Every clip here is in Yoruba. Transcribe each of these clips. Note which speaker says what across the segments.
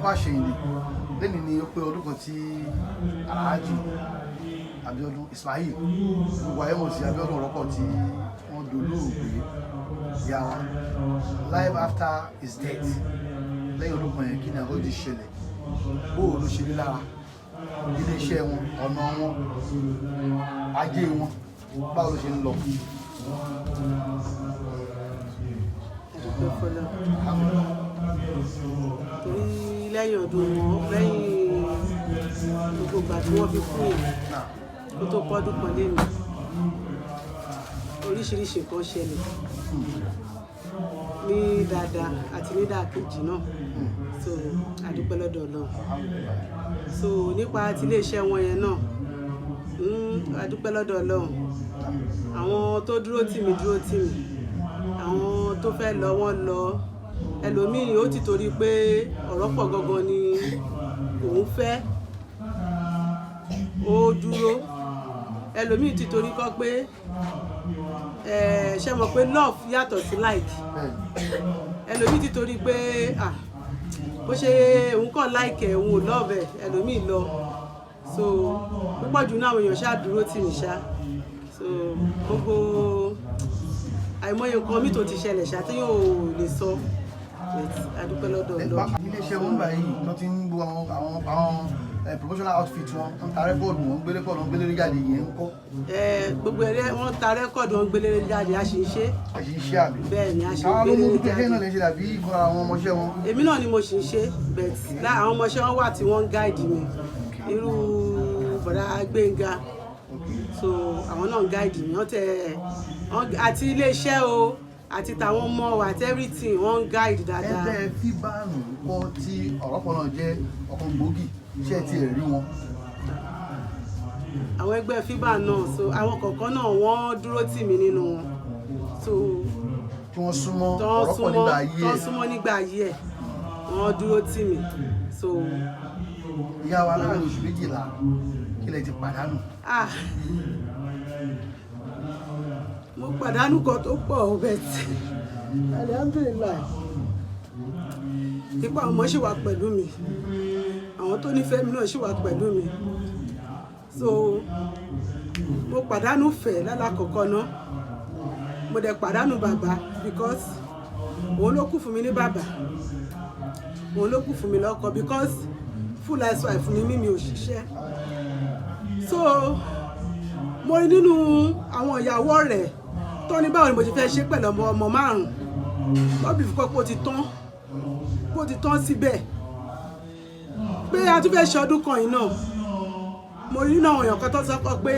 Speaker 1: akọ àṣeyìnì lẹ́yìn ni ó pé ọdún kan tí Alhaji Abiodun Ismail gbogbo ayé mọ̀ sí Abiodun Oropo tí wọ́n dolóògbé Iyawo life after his death lẹ́yìn ọdún kan yẹn kí ni àwọn ti ṣẹlẹ̀ bóò ló ṣe rí lára ilé iṣẹ́ wọn ọ̀nà wọn ajé wọn báwo ló ṣe ń lọ.
Speaker 2: torí lẹ́yìn ọdún wọn lẹ́yìn gbogbo ìgbà tí wọ́n fi kú yìí kó tó pọ́dún kan lé mi oríṣiríṣi nǹkan ṣẹlẹ̀ ní dáadáa àti ní dáàkejì náà so àdúpẹ́ lọ́dọ̀ Ọlọ́run so nípa ti iléeṣẹ́ wọn yẹn náà àdúpẹ́ lọ́dọ̀ Ọlọ́run àwọn tó dúró tì mí àwọn tó fẹ́ lọ wọ́n lọ ẹlòmíì ó ti torí pé ọ̀rọ̀ pọ̀ gangan ni òun fẹ́ ó dúró ẹlòmíì ti torí kọ́ pé ṣe mọ̀ pé love yàtọ̀ sí like ẹlòmíì ti torí pé ó ṣe òun kàn like ẹ̀ òun ò love ẹ̀ ẹlòmíì lọ so púpọ̀ jù náà àwọn èèyàn ṣáà dúró tì mí ṣá so gbogbo àìmọye nǹkan mi tó ti ṣẹlẹ̀ ṣá tí yóò lè sọ adúpẹ́ lọ́dọ̀ Ọlọ́run.
Speaker 1: iléeṣẹ́ wọn báyìí wọ́n ti ń gbọ́ àwọn promotional outfit wọn ń ta rẹ́kọ̀dù wọn gbé rẹ́kọ̀dù wọn gbé lérí jáde yẹn ń kọ́.
Speaker 2: gbogbo ẹ̀rẹ́ wọ́n ta rẹ́kọ̀dù wọn gbé lérí jáde a sì ń ṣe.
Speaker 1: a sì ń ṣe àbí.
Speaker 2: bẹ́ẹ̀ ni a sì ń
Speaker 1: gbé
Speaker 2: lérí jáde.
Speaker 1: àwọn olóògbé náà lè ṣe dàbí ìkan àwọn ọmọọṣẹ́ wọn.
Speaker 2: èmi náà ni mo sì ń ṣe bẹ́ẹ̀ àwọn ọmọọṣẹ́ wọn wà tí wọ́n ń gáìdì mi irú bọ̀dá Gbénga so àwọn náà ń gáìdì mi àti iléeṣẹ́ o àti tàwọn ọmọ àti everything wọ́n ń guide dáadáa.
Speaker 1: ẹgbẹ́ fíbáànù kọ́ tí Oropo náà jẹ́ ọ̀kan gbòógì ṣé ẹ ti rí wọn.
Speaker 2: àwọn ẹgbẹ́ fíbáànù náà so àwọn kọ̀ọ̀kan náà wọ́n dúró tì mí nínú wọn so
Speaker 1: tí wọ́n súnmọ́ Oropo nígbà ayé ẹ̀.
Speaker 2: wọ́n súnmọ́ nígbà ayé ẹ̀ wọ́n dúró tì mí so.
Speaker 1: ìyá wa láàrin oṣù méjìlá kí lẹ ti pàdánù.
Speaker 2: mo pàdánù kan tó pọ̀ ọbẹ̀ tí alhamdulilayi ipa ọmọ ṣì wà pẹ̀lú mi àwọn tó nífẹ̀ẹ́ mi náà ṣì wà pẹ̀lú mi so mo pàdánù fẹ̀ lálàkọ̀kọ́ náà mo dẹ̀ pàdánù bàbá because òun ló kù fún mi ní bàbá òun ló kù fún mi lọ́kọ because full housewife ni mímí ò ṣiṣẹ́ so mo rí nínú àwọn ìyàwó rẹ̀ tó ní báwo ni mo ti fẹ́ ṣe pẹ̀lú ọmọ márùn-ún lọ́bì fún pé ó ti tán síbẹ̀ pé a tún fẹ́ ṣe ọdún kan yìí náà mo rí nínú àwọn èèyàn kan tó sọ pé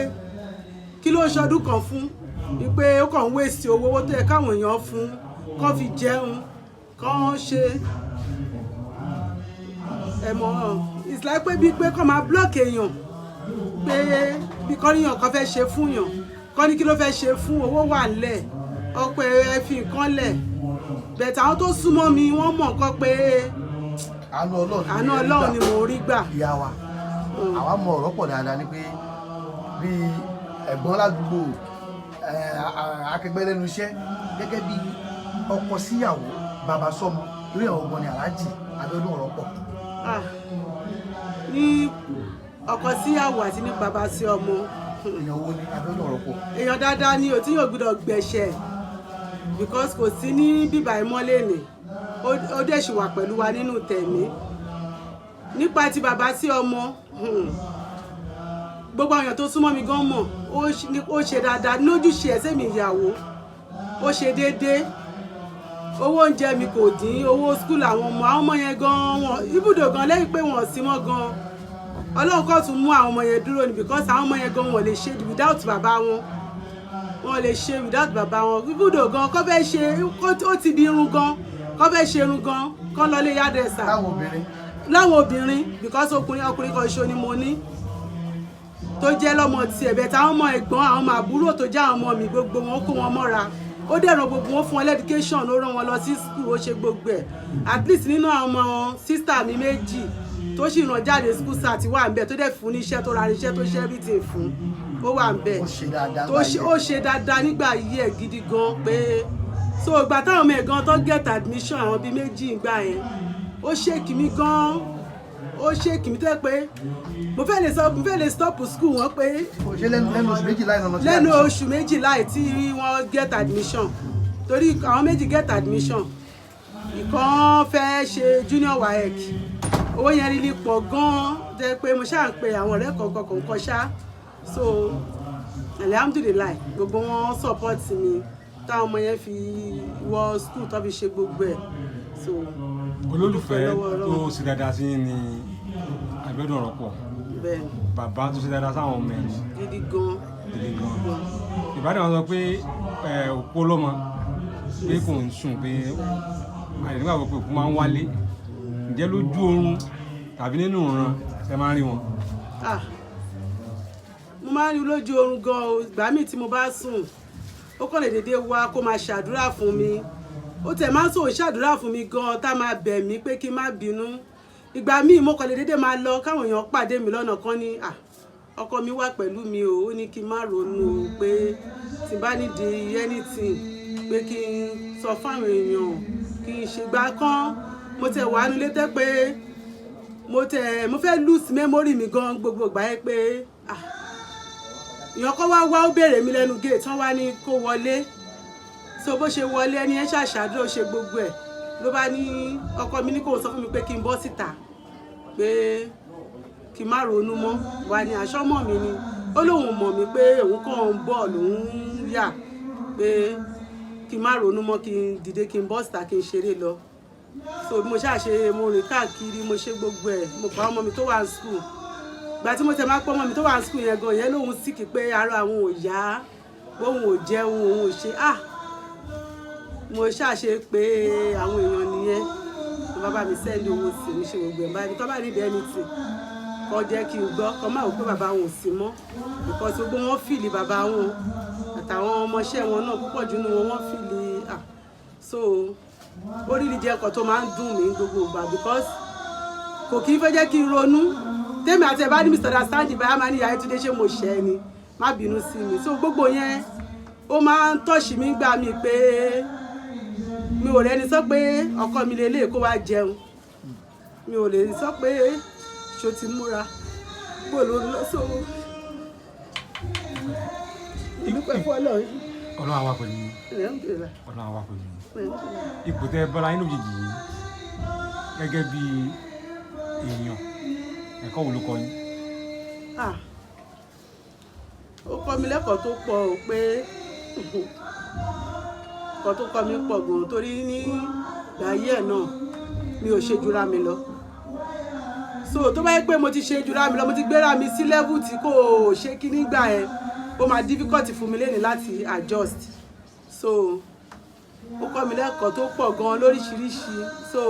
Speaker 2: kí ló ń ṣe ọdún kan fún wípé ó kàn ń wéṣì owó tó yẹ káwọn èèyàn fún kán fi jẹun kán ṣe ẹ̀mọ́ it's like pé bíi pé kán máa block èèyàn pé bí kọ́níyàn kan fẹ́ ṣe fún yàn kọ́ ní kí ló fẹ́ ṣe fún owó wà nílẹ̀ ọpẹ́ ẹ fi nǹkan lẹ̀ bẹ̀tẹ̀ àwọn tó súnmọ́ mi wọ́n mọ̀ nǹkan pé
Speaker 1: àánú
Speaker 2: Ọlọ́run ni mo rí gbà.
Speaker 1: ìyá wa àwa mọ Oropo dáadáa ni pé bí ẹ̀gbọ́n ládùúgbò akẹgbẹ́ lẹ́nu iṣẹ́ gẹ́gẹ́ bí ọkọ síyàwó bàbá sọ́mọ lórí àwọn ọgbọ́n ni Alhaji Abiodun Oropo.
Speaker 2: ní ọkọ síyàwó àti ní bàbá sí ọmọ.
Speaker 1: èèyàn wo ni Abiodun Oropo.
Speaker 2: èèyàn dáadáa ni ò tí yóò gbọ́dọ̀ gbẹ̀ṣẹ̀ because kò sí ní bíbá ìmọ́lẹ̀ ni ó dẹ̀ ṣì wà pẹ̀lú wa nínú tẹ̀mí nípa ti bàbá sí ọmọ gbogbo àwọn èèyàn tó súnmọ́ mi gan mọ̀ ó ṣe dáadáa lójúṣe ẹ̀sẹ̀ mi ìyàwó ó ṣe déédéé owó oúnjẹ mi kò dín owó skul àwọn ọmọ yẹn gan wọn ibùdó gan lẹ́yìn pé wọ́n sí mọ́ gan Ọlọ́run kọ́ tún mú àwọn ọmọ yẹn dúró ni because àwọn ọmọ yẹn gan wọn lè ṣe without bàbá wọn lè ṣe without bàbá wọn ibùdó gan kọ́ fẹ́ ṣe ó ti di irun gan kọ́ fẹ́ ṣe irun gan kọ́ lọ lé yádẹ́sà láwọn obìnrin because ọkùnrin kan ṣo ni mo ní tó jẹ́ lọ́mọ tiẹ̀ bẹ́ẹ̀ táwọn ọmọ ẹ̀gbọ́n àwọn ọmọ àbúrò tó jẹ́ àwọn ọmọ mi gbogbo wọn kó wọn mọ́ra ó dẹ̀ràn gbogbo wọn fún wọn lẹ́díkéṣọ̀n ló rán wọn lọ sí skul ó ṣe gbogbo ẹ̀ at least nínú àwọn ọmọ sísítà mi méjì tó sì ràn jáde skul sáà ti wà ń bẹ̀ tó dẹ̀ fún níṣẹ́ tó ra níṣẹ́ tó ṣe everything fún ó wà ń bẹ̀ ó ṣe dáadáa nígbà yí ẹ̀ gidi gan pé so ìgbà táwọn ọmọ ẹ̀ gan tó get admission àwọn bíi méjì ìgbà yẹn ó ṣèkì mí gan ó ṣèkì mi tó yẹ pé mo fẹ́ lè stop school wọn pé
Speaker 1: ṣé lẹ́nu oṣù méjìlá ìnáwó ti
Speaker 2: lẹ́nu oṣù méjìlá tí wọ́n get admission torí àwọn méjì get admission ìkan fẹ́ ṣe junior waec owó yẹn rí lè pọ̀ gan-an jẹ́ pé mo ṣáà ń pe àwọn ọ̀rẹ́ kọ̀ọ̀kan ṣá so alhamdulilayi gbogbo wọn support mi táwọn ọmọ yẹn fi wọ school tó fi ṣe gbogbo ẹ̀ so
Speaker 3: olólùfẹ́ tó ṣe dáadáa sí ni Abiodun Oropo
Speaker 2: bẹ́ẹ̀
Speaker 3: bàbá tó ṣe dáadáa sáwọn ọmọ ẹ̀
Speaker 2: gidi gan
Speaker 3: ìbádàn wọn sọ pé òpó lọ́mọ pé kò ń sùn pé àyẹ̀nígbà pé òkú máa ń wálé ǹjẹ́ lójú oorun tàbí nínú ìran ẹ máa ń rí wọn.
Speaker 2: mo máa ń rí lójú oorun gan o ìgbà míì tí mo bá sùn ó kàn lè dédé wá kó máa ṣàdúrà fún mi ó tẹ̀ máa ń sọ ṣàdúrà fún mi gan tá máa bẹ̀ mí pé kí n má bínú ìgbà míì mo kàn lè dédé máa lọ káwọn èèyàn pàdé mi lọ́nà kan ní ọkọ mi wà pẹ̀lú mi o ó ní kí n má ronú o pé tí n bá nídìí anything pé kí n sọ fáwọn èèyàn kí n ṣe gbá kán mo tẹ̀ wá nílé tẹ́ pé mo fẹ́ lose memory mi gan gbogbo ìgbà yẹn pé èèyàn kan wá ó béèrè mi lẹ́nu gate wọ́n wá ní kó wọlé so bó ṣe wọlé ẹni yẹn ṣàṣàdúrà ó ṣe gbogbo ẹ̀ ló bá ní ọkọ mi ní kó sọ fún mi pé kí n bọ́ síta pé kí n má ronú mọ́ wà ní àṣọmọ mi ni ó lóun mọ̀ mí pé òun kàn ń bọ̀ lòun yà pé kí n má ronú mọ́ kí n dìde kí n bọ́ síta kí n ṣeré lọ so bí mo ṣàṣe mo rìn káàkiri mo ṣe gbogbo ẹ̀ mo bá ọmọ mi tó wà ní school gbà tí mo tẹ̀ máa pọ́ ọmọ mi tó wà ní school yẹn gan yẹn lóun síkì pé ara àwọn ò yá òun ò jẹun òun ò ṣe mo ṣàṣe pé àwọn èèyàn nìyẹn mo bá bá mi sẹ́ndì owó sí mi ṣe gbogbo ẹ̀ báyìí tó bá rí ìdí ẹni tì kọ́ jẹ́ kí n gbọ́ kọ́ máa wò pé bàbá wọn ò sí mọ́ because gbogbo wọn fìlì bàbá wọn àtàwọn ọmọọṣẹ́ wọn náà púpọ̀ jù nínú wọn wọ́n fìlì so oríire jẹ́ nǹkan tó máa ń dùn mí gbogbo ìgbà because kò kí n fẹ́ jẹ́ kí n ronú tèmi àti ẹ̀ bá ní misunderstanding báyà máa ní ìyá Yétúndé ṣé mo ṣẹ̀ ni má bínú sí mi so gbogbo yẹn ó máa ń tọ́ṣì mí gbà mí pé mi ò rẹ́ni sọ pé ọkọ mi lè kó wá jẹun mi ò lè sọ pé ṣó ti múra bó ló lọ sówó ìdúpẹ́ fún
Speaker 3: Ọlọ́run àwa pẹ̀lú yín Ọlọ́run àwa pẹ̀lú yín ipò tẹ bọ́lá inú òjijì yìí gẹ́gẹ́ bí èèyàn ẹ̀kọ́ wo ló kọ́ yín.
Speaker 2: ó kọ́ mi lẹ́kọ̀ọ́ tó pọ̀ ò pé nǹkan tó kọ́ mi pọ̀ gan torí ní láyé ẹ̀ náà mi ò ṣe jura mi lọ so tó bá yẹ pé mo ti ṣe jura mi lọ mo ti gbéra mi sí level tí kò ṣe kí nígbà yẹn ó máa difficult fún mi lẹ́ni láti adjust so ó kọ́ mi lẹ́kọ̀ọ́ tó pọ̀ gan lóríṣiríṣi so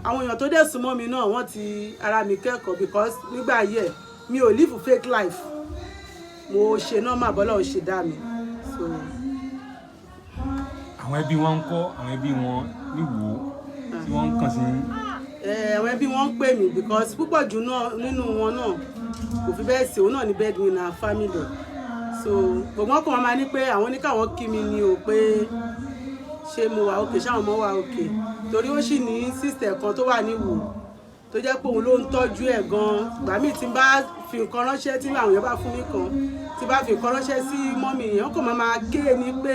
Speaker 2: àwọn èèyàn tó dẹ̀ súnmọ́ mi náà wọ́n ti ara mi kẹ́kọ̀ọ́ because nígbà yẹ mi ò live fake life mo ṣe normal bọ́lá ò ṣe dá mi so.
Speaker 3: àwọn ẹbí wọn ń kọ́ àwọn ẹbí wọn níwò tí wọ́n ń kàn sí.
Speaker 2: àwọn ẹbí wọn ń pè mí because púpọ̀ jù nínú wọn náà kò fi bẹ́ẹ̀ sí òun náà ní breadwinner family so gbogbo ọkàn wọn máa ní pé àwọn oníkàwọn kí mi ni o pé ṣé mo wà òkè ṣáwọn ọmọ wà òkè torí ó sì ní sister kan tó wà níwò tó jẹ́ pé òun ló ń tọ́jú ẹ̀ gan ìgbà míì tí n bá fi nǹkan ránṣẹ́ tí àwọn èèyàn bá fún mi kan tí n bá fi nǹkan ránṣẹ́ sí mọ́mì yẹn kò máa ké ni pé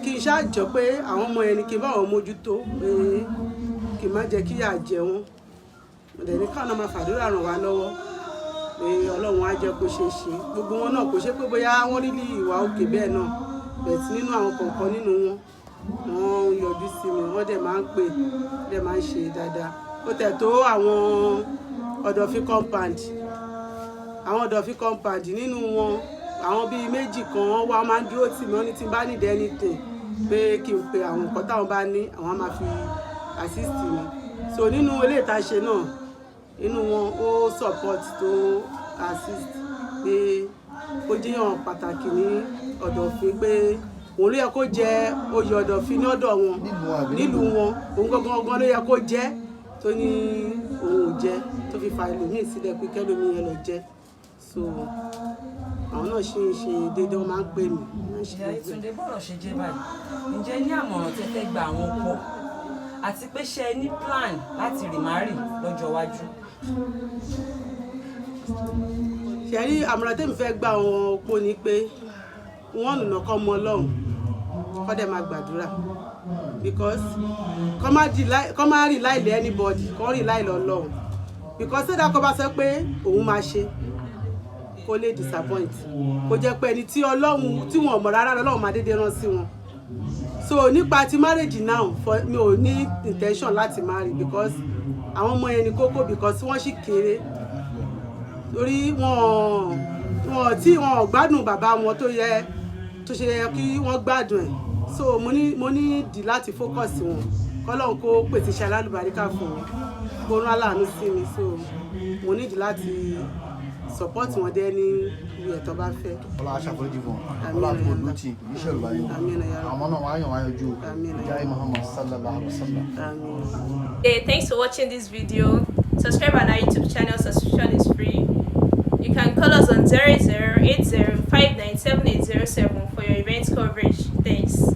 Speaker 2: kí n ṣáàjọ pé àwọn ọmọ yẹn ni kí n bá wọn mójútó pé kí n má jẹ́ kí yà jẹ wọn ọ̀dẹ̀ ní káwọn máa fàdúrà ràn wá lọ́wọ́ pé Ọlọ́run á jẹ́ kó ṣe é ṣe gbogbo wọn náà kò ṣe pé bóyá wọ́n rí ìwà òkè bẹ́ẹ̀ náà bẹ̀ẹ̀ tí nínú àwọn kọ̀ọ̀kan nínú wọn wọ́n yọjú sí mi wọ́n dẹ̀ máa ń pè dẹ̀ máa ń ṣe dáadáa ó tẹ̀ tó àwọn ọ̀dọ̀fín compound nínú wọn àwọn bíi méjì kan wọ́n wá máa ń dúró tì mí wọ́n ní tí n bá need anything pé kí n pe àwọn nǹkan táwọn bá ní àwọn máa fi assist mi so nínú ilé ìtaṣe náà inú wọn ó support tó assist pé ó jẹ́yàn pàtàkì ní ọ̀dọ̀fín pé òun ló yẹ kó jẹ oyè ọ̀dọ̀fín ní ọ̀dọ̀ wọn nílùú wọn òun gangan ló yẹ kó jẹ tó ní òun ò jẹ tó fi fa ẹlòmíì sílẹ̀ pé kẹ́lòmíì yẹn lọ jẹ so àwọn náà ṣe déédéé wọn máa ń pè mí.
Speaker 4: ìyá Yétúndé bọ́rọ̀ ṣe jẹ́ báyìí ǹjẹ́ ní àmọ̀ràn tẹ́ fẹ́ gba àwọn opó àti pé ṣe ní plan láti remarry lọ́jọ́ iwájú.
Speaker 2: ṣẹ́rí àmọ̀ràn tèmi fẹ́ gba àwọn opó ni pé wọ́n nùnà kọ́ mọ Ọlọ́run kọ́ dẹ̀ máa gbàdúrà because kọ́ má rí láìlé anybody kọ́ rí láìlé Ọlọ́run because ṣẹ́dá kọ́ bá sọ pé òun máa ṣe kó lè disappoint kó jẹ́ pé ẹni tí Ọlọ́run tí wọ́n mọ̀ rárá Ọlọ́run máa dédé rán sí wọn. So nípa ti marriage now mi ò ní intention láti marry because àwọn ọmọ yẹn ni kókó because wọ́n sì kéré torí wọ́n gbádùn bàbá wọn tó ṣe yẹ kí wọ́n gbádùn ẹ̀. So mo ní ìdí láti focus wọn kọ́lọ́run kó pèsè iṣẹ́ alálùbáríkà fún wọn kó rán aláàánú sí mi. So mo ní ìdí láti support wọn dé ní iye ẹ̀tọ́ bá fẹ́.
Speaker 1: Ọlá aṣàforíjì fún ọlá àti olùtì oníṣẹ́ ìlú ayé àwọn náà wáyàn wáyàn ojú ìyá Muhammad sallallahu alaihi wasallam.
Speaker 5: Hey, thanks for watching this video. Subscribe on our YouTube channel. Subscription is free. You can call us on 0080597807 for your event coverage. Thanks.